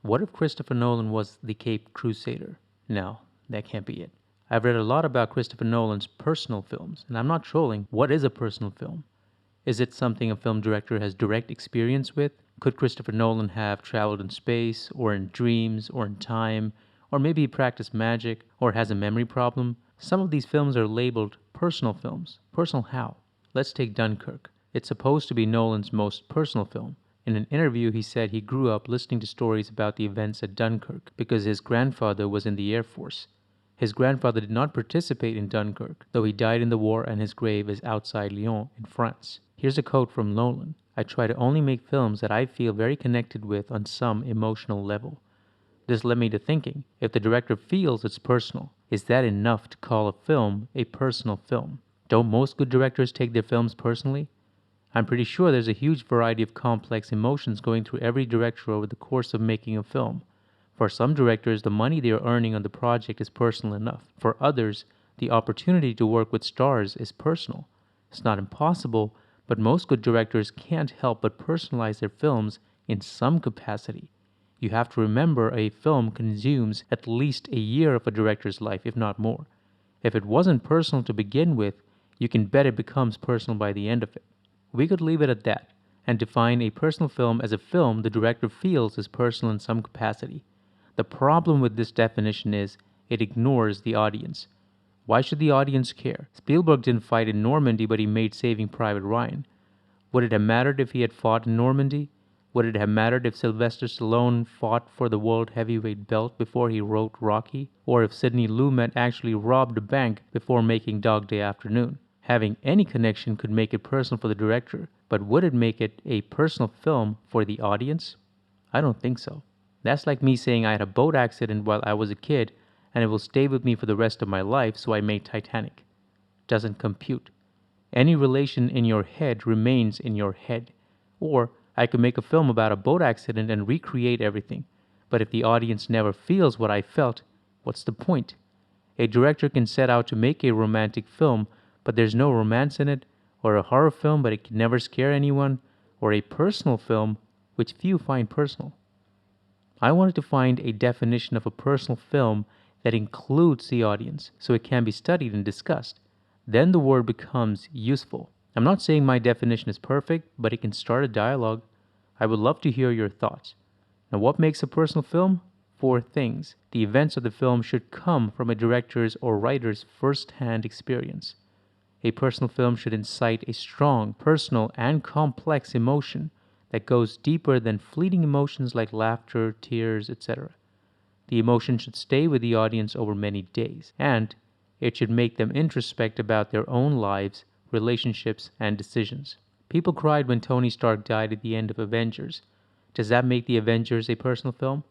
What if Christopher Nolan was the Caped Crusader? No, that can't be it. I've read a lot about Christopher Nolan's personal films, and I'm not trolling. What is a personal film? Is it something a film director has direct experience with? Could Christopher Nolan have traveled in space, or in dreams, or in time, or maybe he practiced magic, or has a memory problem? Some of these films are labeled personal films. Personal how? Let's take Dunkirk. It's supposed to be Nolan's most personal film. In an interview, he said he grew up listening to stories about the events at Dunkirk because his grandfather was in the Air Force. His grandfather did not participate in Dunkirk, though he died in the war and his grave is outside Lyon in France. Here's a quote from Nolan: "I try to only make films that I feel very connected with on some emotional level." This led me to thinking, if the director feels it's personal, is that enough to call a film a personal film? Don't most good directors take their films personally? I'm pretty sure there's a huge variety of complex emotions going through every director over the course of making a film. For some directors, the money they are earning on the project is personal enough. For others, the opportunity to work with stars is personal. It's not impossible, but most good directors can't help but personalize their films in some capacity. You have to remember a film consumes at least a year of a director's life, if not more. If it wasn't personal to begin with, you can bet it becomes personal by the end of it. We could leave it at that and define a personal film as a film the director feels is personal in some capacity. The problem with this definition is it ignores the audience. Why should the audience care? Spielberg didn't fight in Normandy, but he made Saving Private Ryan. Would it have mattered if he had fought in Normandy? Would it have mattered if Sylvester Stallone fought for the world heavyweight belt before he wrote Rocky? Or if Sidney Lumet actually robbed a bank before making Dog Day Afternoon? Having any connection could make it personal for the director, but would it make it a personal film for the audience? I don't think so. That's like me saying I had a boat accident while I was a kid and it will stay with me for the rest of my life, so I made Titanic. Doesn't compute. Any relation in your head remains in your head. Or I could make a film about a boat accident and recreate everything. But if the audience never feels what I felt, what's the point? A director can set out to make a romantic film, but there's no romance in it, or a horror film, but it can never scare anyone, or a personal film, which few find personal. I wanted to find a definition of a personal film that includes the audience, so it can be studied and discussed. Then the word becomes useful. I'm not saying my definition is perfect, but it can start a dialogue. I would love to hear your thoughts. Now, what makes a personal film? Four things. The events of the film should come from a director's or writer's first-hand experience. A personal film should incite a strong, personal, and complex emotion that goes deeper than fleeting emotions like laughter, tears, etc. The emotion should stay with the audience over many days, and it should make them introspect about their own lives, relationships, and decisions. People cried when Tony Stark died at the end of Avengers. Does that make the Avengers a personal film?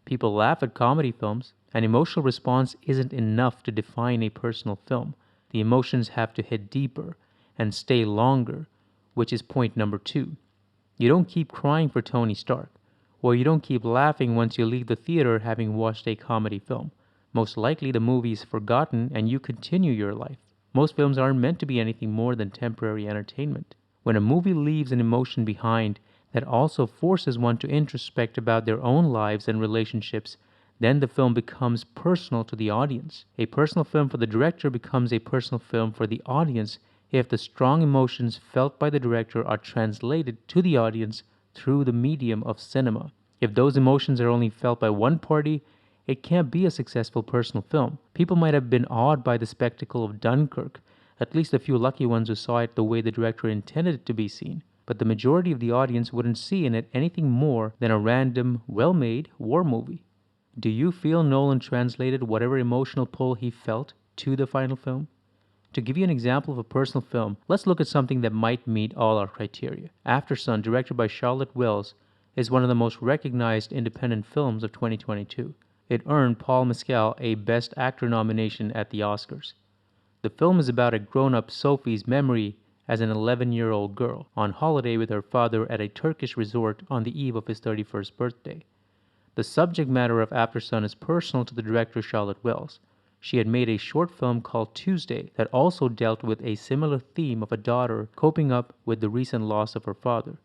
People laugh at comedy films. An emotional response isn't enough to define a personal film. The emotions have to hit deeper and stay longer, which is point number 2. You don't keep crying for Tony Stark, or you don't keep laughing once you leave the theater having watched a comedy film. Most likely the movie is forgotten and you continue your life. Most films aren't meant to be anything more than temporary entertainment. When a movie leaves an emotion behind that also forces one to introspect about their own lives and relationships, then the film becomes personal to the audience. A personal film for the director becomes a personal film for the audience if the strong emotions felt by the director are translated to the audience through the medium of cinema. If those emotions are only felt by one party, it can't be a successful personal film. People might have been awed by the spectacle of Dunkirk, at least a few lucky ones who saw it the way the director intended it to be seen. But the majority of the audience wouldn't see in it anything more than a random, well-made war movie. Do you feel Nolan translated whatever emotional pull he felt to the final film? To give you an example of a personal film, let's look at something that might meet all our criteria. Aftersun, directed by Charlotte Wells, is one of the most recognized independent films of 2022. It earned Paul Mescal a Best Actor nomination at the Oscars. The film is about a grown-up Sophie's memory as an 11-year-old girl on holiday with her father at a Turkish resort on the eve of his 31st birthday. The subject matter of Aftersun is personal to the director Charlotte Wells. She had made a short film called Tuesday that also dealt with a similar theme of a daughter coping up with the recent loss of her father.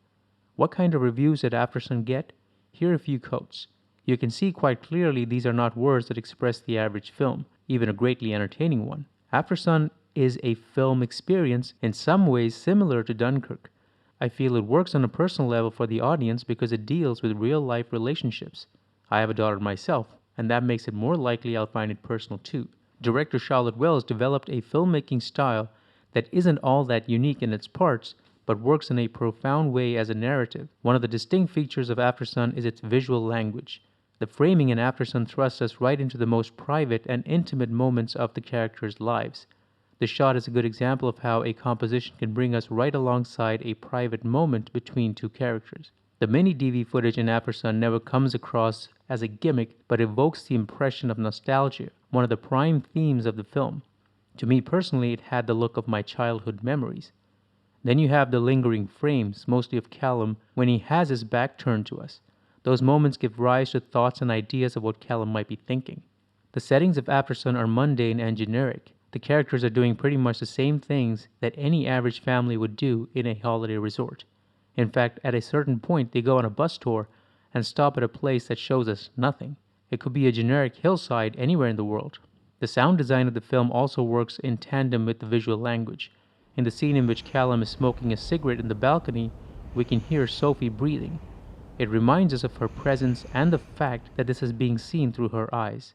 What kind of reviews did Aftersun get? Here are a few quotes. You can see quite clearly these are not words that express the average film, even a greatly entertaining one. After Sun is a film experience in some ways similar to Dunkirk. I feel it works on a personal level for the audience because it deals with real life relationships. I have a daughter myself, and that makes it more likely I'll find it personal too. Director Charlotte Wells developed a filmmaking style that isn't all that unique in its parts, but works in a profound way as a narrative. One of the distinct features of After Sun is its visual language. The framing in After Sun thrusts us right into the most private and intimate moments of the characters' lives. The shot is a good example of how a composition can bring us right alongside a private moment between two characters. The mini DV footage in After Sun never comes across as a gimmick but evokes the impression of nostalgia, one of the prime themes of the film. To me personally, it had the look of my childhood memories. Then you have the lingering frames, mostly of Callum, when he has his back turned to us. Those moments give rise to thoughts and ideas of what Callum might be thinking. The settings of After Sun are mundane and generic. The characters are doing pretty much the same things that any average family would do in a holiday resort. In fact, at a certain point, they go on a bus tour and stop at a place that shows us nothing. It could be a generic hillside anywhere in the world. The sound design of the film also works in tandem with the visual language. In the scene in which Callum is smoking a cigarette in the balcony, we can hear Sophie breathing. It reminds us of her presence and the fact that this is being seen through her eyes.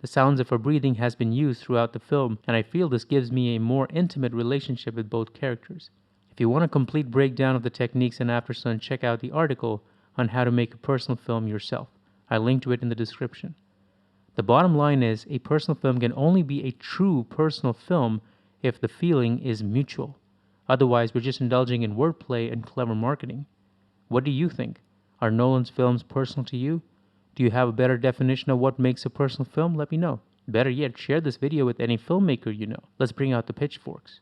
The sounds of her breathing has been used throughout the film, and I feel this gives me a more intimate relationship with both characters. If you want a complete breakdown of the techniques in After Sun, check out the article on how to make a personal film yourself. I linked to it in the description. The bottom line is, a personal film can only be a true personal film if the feeling is mutual. Otherwise, we're just indulging in wordplay and clever marketing. What do you think? Are Nolan's films personal to you? Do you have a better definition of what makes a personal film? Let me know. Better yet, share this video with any filmmaker you know. Let's bring out the pitchforks.